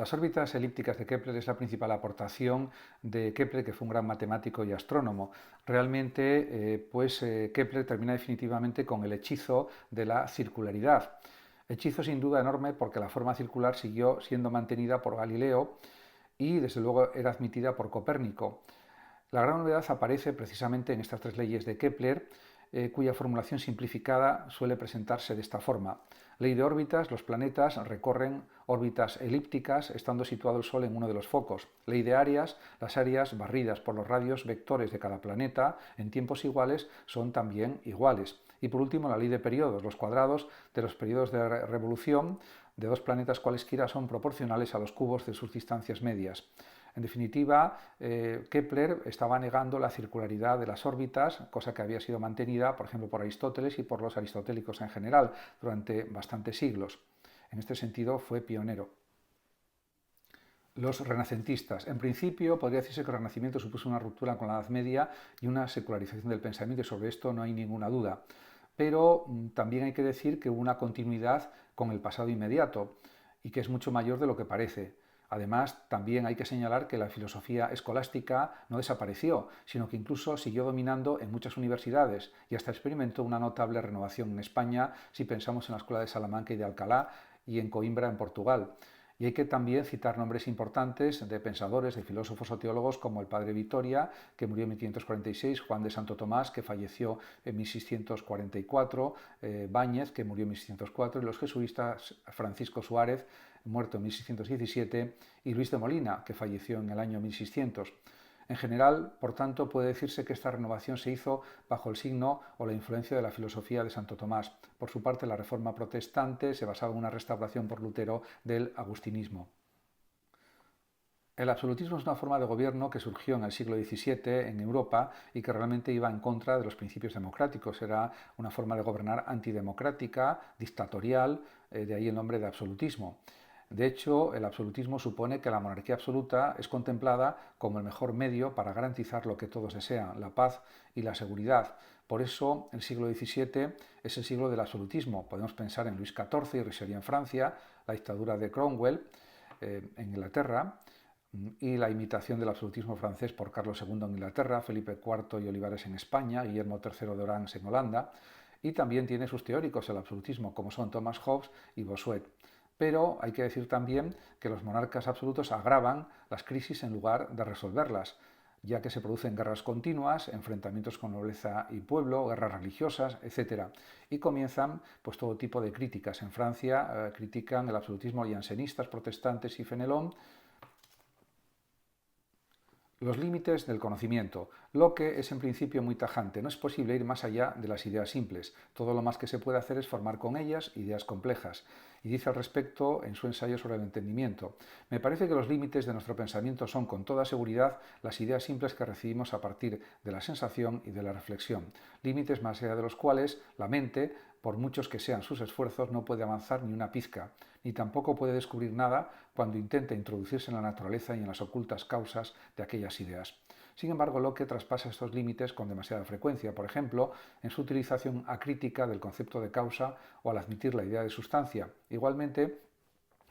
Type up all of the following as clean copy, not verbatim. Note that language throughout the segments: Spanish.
Las órbitas elípticas de Kepler es la principal aportación de Kepler, que fue un gran matemático y astrónomo. Realmente, Kepler termina definitivamente con el hechizo de la circularidad. Hechizo sin duda enorme porque la forma circular siguió siendo mantenida por Galileo y desde luego era admitida por Copérnico. La gran novedad aparece precisamente en estas tres leyes de Kepler, cuya formulación simplificada suele presentarse de esta forma. Ley de órbitas: los planetas recorren órbitas elípticas estando situado el Sol en uno de los focos. Ley de áreas: las áreas barridas por los radios vectores de cada planeta en tiempos iguales son también iguales. Y por último, la ley de periodos: los cuadrados de los periodos de revolución de dos planetas cualesquiera son proporcionales a los cubos de sus distancias medias. En definitiva, Kepler estaba negando la circularidad de las órbitas, cosa que había sido mantenida, por ejemplo, por Aristóteles y por los aristotélicos en general durante bastantes siglos. En este sentido, fue pionero. Los renacentistas. En principio, podría decirse que el Renacimiento supuso una ruptura con la Edad Media y una secularización del pensamiento, y sobre esto no hay ninguna duda. Pero también hay que decir que hubo una continuidad con el pasado inmediato y que es mucho mayor de lo que parece. Además, también hay que señalar que la filosofía escolástica no desapareció, sino que incluso siguió dominando en muchas universidades y hasta experimentó una notable renovación en España, si pensamos en la Escuela de Salamanca y de Alcalá y en Coimbra, en Portugal. Y hay que también citar nombres importantes de pensadores, de filósofos o teólogos como el padre Vitoria, que murió en 1546, Juan de Santo Tomás, que falleció en 1644, Báñez, que murió en 1604, y los jesuitas Francisco Suárez, muerto en 1617, y Luis de Molina, que falleció en el año 1600. En general, por tanto, puede decirse que esta renovación se hizo bajo el signo o la influencia de la filosofía de Santo Tomás. Por su parte, la Reforma protestante se basaba en una restauración por Lutero del agustinismo. El absolutismo es una forma de gobierno que surgió en el siglo XVII en Europa y que realmente iba en contra de los principios democráticos. Era una forma de gobernar antidemocrática, dictatorial, de ahí el nombre de absolutismo. De hecho, el absolutismo supone que la monarquía absoluta es contemplada como el mejor medio para garantizar lo que todos desean: la paz y la seguridad. Por eso, el siglo XVII es el siglo del absolutismo. Podemos pensar en Luis XIV y Richelieu en Francia, la dictadura de Cromwell en Inglaterra, y la imitación del absolutismo francés por Carlos II en Inglaterra, Felipe IV y Olivares en España, Guillermo III de Orange en Holanda, y también tiene sus teóricos el absolutismo, como son Thomas Hobbes y Bossuet. Pero hay que decir también que los monarcas absolutos agravan las crisis en lugar de resolverlas, ya que se producen guerras continuas, enfrentamientos con nobleza y pueblo, guerras religiosas, etc. Y comienzan pues todo tipo de críticas. En Francia critican el absolutismo jansenistas, protestantes y Fenelón. Los límites del conocimiento. Locke es en principio muy tajante: no es posible ir más allá de las ideas simples. Todo lo más que se puede hacer es formar con ellas ideas complejas. Y dice al respecto en su ensayo sobre el entendimiento: me parece que los límites de nuestro pensamiento son con toda seguridad las ideas simples que recibimos a partir de la sensación y de la reflexión. Límites más allá de los cuales la mente, por muchos que sean sus esfuerzos, no puede avanzar ni una pizca, ni tampoco puede descubrir nada cuando intenta introducirse en la naturaleza y en las ocultas causas de aquellas ideas. Sin embargo, Locke traspasa estos límites con demasiada frecuencia, por ejemplo, en su utilización acrítica del concepto de causa o al admitir la idea de sustancia. Igualmente,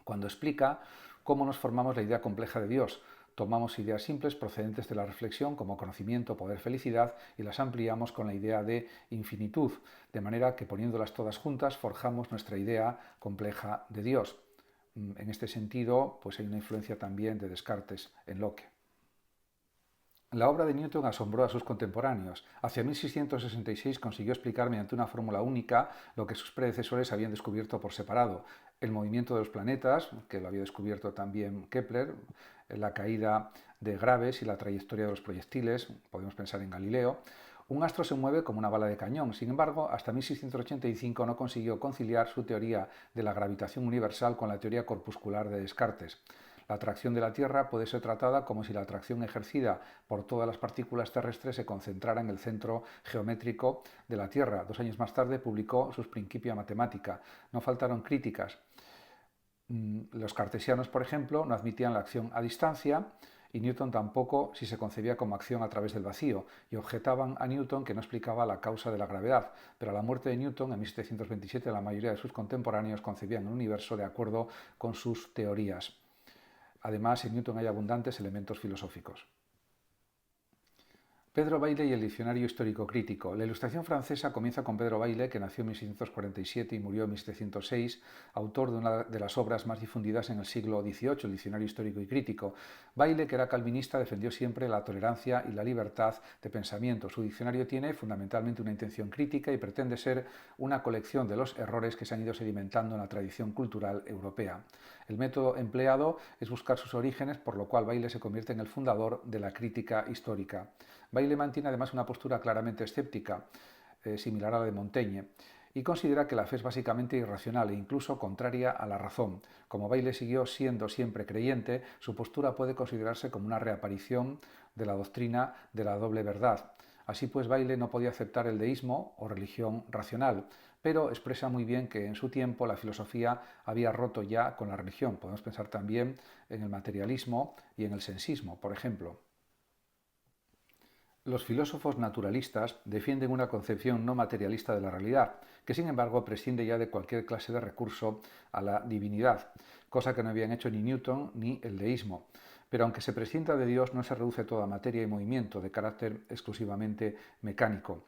cuando explica cómo nos formamos la idea compleja de Dios. Tomamos ideas simples procedentes de la reflexión como conocimiento, poder, felicidad, y las ampliamos con la idea de infinitud, de manera que poniéndolas todas juntas forjamos nuestra idea compleja de Dios. En este sentido, pues hay una influencia también de Descartes en Locke. La obra de Newton asombró a sus contemporáneos. Hacia 1666 consiguió explicar mediante una fórmula única lo que sus predecesores habían descubierto por separado: el movimiento de los planetas, que lo había descubierto también Kepler, la caída de graves y la trayectoria de los proyectiles, podemos pensar en Galileo. Un astro se mueve como una bala de cañón. Sin embargo, hasta 1685 no consiguió conciliar su teoría de la gravitación universal con la teoría corpuscular de Descartes. La atracción de la Tierra puede ser tratada como si la atracción ejercida por todas las partículas terrestres se concentrara en el centro geométrico de la Tierra. 2 años más tarde publicó sus Principia Mathematica. No faltaron críticas. Los cartesianos, por ejemplo, no admitían la acción a distancia, y Newton tampoco si se concebía como acción a través del vacío, y objetaban a Newton que no explicaba la causa de la gravedad. Pero a la muerte de Newton, en 1727, la mayoría de sus contemporáneos concebían el universo de acuerdo con sus teorías. Además, en Newton hay abundantes elementos filosóficos. Pedro Bayle y el diccionario histórico crítico. La Ilustración francesa comienza con Pedro Bayle, que nació en 1647 y murió en 1706, autor de una de las obras más difundidas en el siglo XVIII, el diccionario histórico y crítico. Bayle, que era calvinista, defendió siempre la tolerancia y la libertad de pensamiento. Su diccionario tiene fundamentalmente una intención crítica y pretende ser una colección de los errores que se han ido sedimentando en la tradición cultural europea. El método empleado es buscar sus orígenes, por lo cual Bayle se convierte en el fundador de la crítica histórica. Bayle mantiene además una postura claramente escéptica, similar a la de Montaigne, y considera que la fe es básicamente irracional e incluso contraria a la razón. Como Bayle siguió siendo siempre creyente, su postura puede considerarse como una reaparición de la doctrina de la doble verdad. Así pues, Bayle no podía aceptar el deísmo o religión racional, pero expresa muy bien que en su tiempo la filosofía había roto ya con la religión. Podemos pensar también en el materialismo y en el sensismo, por ejemplo. Los filósofos naturalistas defienden una concepción no materialista de la realidad, que sin embargo prescinde ya de cualquier clase de recurso a la divinidad, cosa que no habían hecho ni Newton ni el deísmo. Pero aunque se prescinda de Dios, no se reduce toda materia y movimiento de carácter exclusivamente mecánico.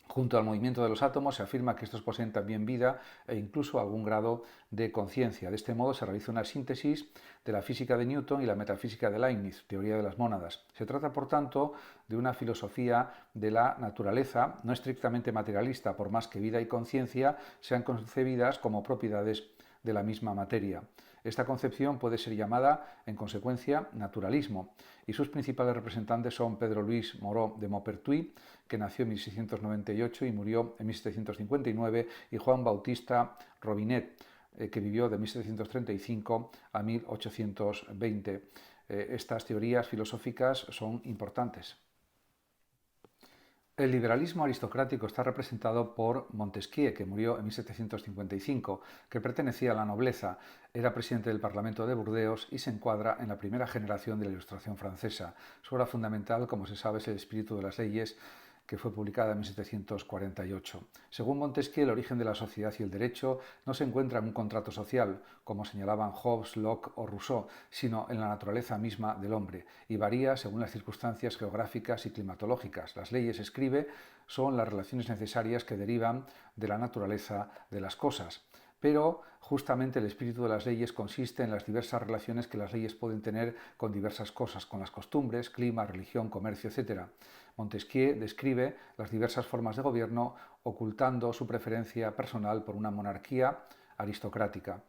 Junto al movimiento de los átomos se afirma que estos poseen también vida e incluso algún grado de conciencia. De este modo se realiza una síntesis de la física de Newton y la metafísica de Leibniz, teoría de las mónadas. Se trata, por tanto, de una filosofía de la naturaleza no estrictamente materialista, por más que vida y conciencia sean concebidas como propiedades de la misma materia. Esta concepción puede ser llamada, en consecuencia, naturalismo, y sus principales representantes son Pedro Luis Moreau de Maupertuis, que nació en 1698 y murió en 1759, y Juan Bautista Robinet, que vivió de 1735 a 1820. Estas teorías filosóficas son importantes. El liberalismo aristocrático está representado por Montesquieu, que murió en 1755, que pertenecía a la nobleza, era presidente del Parlamento de Burdeos y se encuadra en la primera generación de la Ilustración francesa. Su obra fundamental, como se sabe, es El espíritu de las leyes, que fue publicada en 1748. Según Montesquieu, el origen de la sociedad y el derecho no se encuentra en un contrato social, como señalaban Hobbes, Locke o Rousseau, sino en la naturaleza misma del hombre, y varía según las circunstancias geográficas y climatológicas. Las leyes, escribe, son las relaciones necesarias que derivan de la naturaleza de las cosas. Pero justamente el espíritu de las leyes consiste en las diversas relaciones que las leyes pueden tener con diversas cosas, con las costumbres, clima, religión, comercio, etc. Montesquieu describe las diversas formas de gobierno ocultando su preferencia personal por una monarquía aristocrática.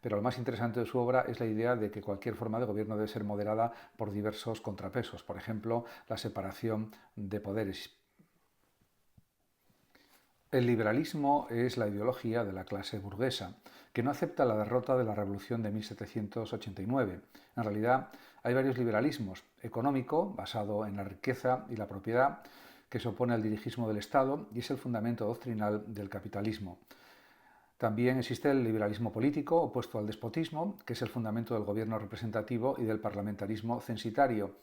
Pero lo más interesante de su obra es la idea de que cualquier forma de gobierno debe ser moderada por diversos contrapesos, por ejemplo, la separación de poderes. El liberalismo es la ideología de la clase burguesa, que no acepta la derrota de la Revolución de 1789. En realidad, hay varios liberalismos: económico, basado en la riqueza y la propiedad, que se opone al dirigismo del Estado y es el fundamento doctrinal del capitalismo. También existe el liberalismo político, opuesto al despotismo, que es el fundamento del gobierno representativo y del parlamentarismo censitario,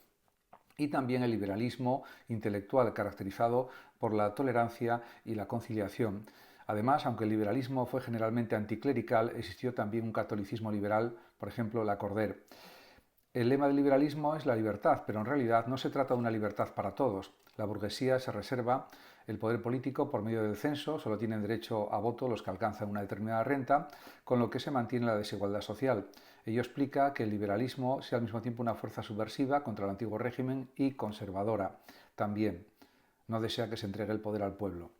y también el liberalismo intelectual, caracterizado por la tolerancia y la conciliación. Además, aunque el liberalismo fue generalmente anticlerical, existió también un catolicismo liberal, por ejemplo, Lacordaire. El lema del liberalismo es la libertad, pero en realidad no se trata de una libertad para todos. La burguesía se reserva el poder político por medio del censo, solo tienen derecho a voto los que alcanzan una determinada renta, con lo que se mantiene la desigualdad social. Ello explica que el liberalismo sea al mismo tiempo una fuerza subversiva contra el antiguo régimen y conservadora también. No desea que se entregue el poder al pueblo.